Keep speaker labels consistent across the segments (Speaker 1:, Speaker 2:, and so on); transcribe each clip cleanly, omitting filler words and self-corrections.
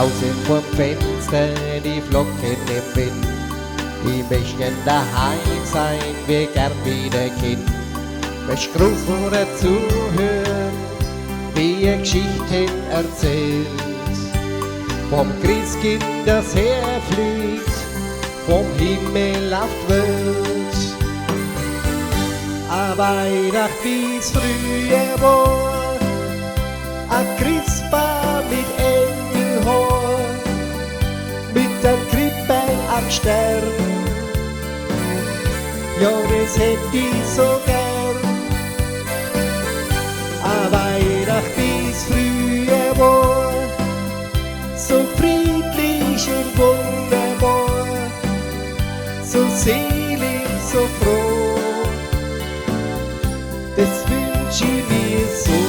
Speaker 1: draußen vorm Fenster die Flocken im Wind. Ich möchte gern daheim sein, wär gern wieder Kind. Möcht Großmutter zuhören, wie ihr Geschichten erzählt. Vom Christkind, das herfliegt, vom Himmel auf die Welt. A Weihnacht, wie's früher war, a Christbaum mit Engelhorn, mit einem Krippel am Stern. Ja, das hätt ich so gern. A Weihnacht, wie's früher war, so friedlich und wunderbar, so selig, so froh, das wünsch ich mir so.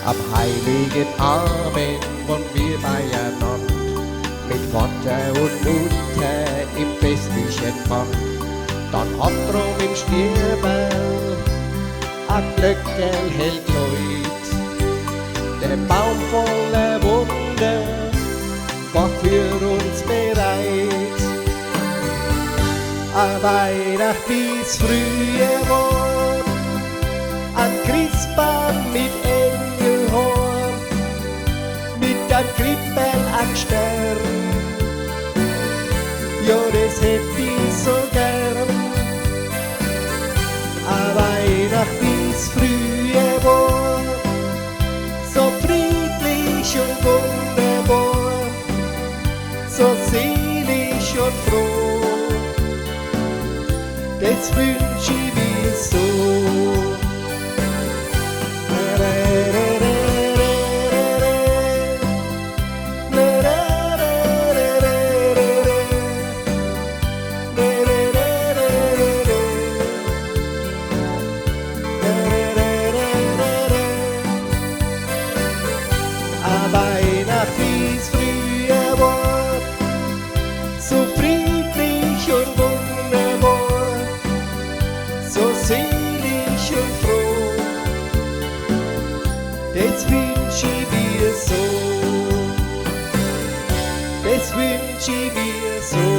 Speaker 1: Am heiligen Abend waren wir beieinander, mit Vater und Mutter im festlichen Band. Dann hat drum im Stierbel a Glöckerl hell geläut. Der Baum voller Wunder war für uns bereit. A Weihnacht, wie's früher war, ein Christbaum mit Engelhorn, mit einem Krippel am Stern. Ja, das hätt ich so gern. A Weihnacht, wie's früher war, so friedlich und wunderbar, so selig und froh, das wünsch ich mir so. Weihnacht, wie's früher war, so friedlich und wunderbar, so selig und froh, das wünsch ich mir so, das wünsch ich mir so.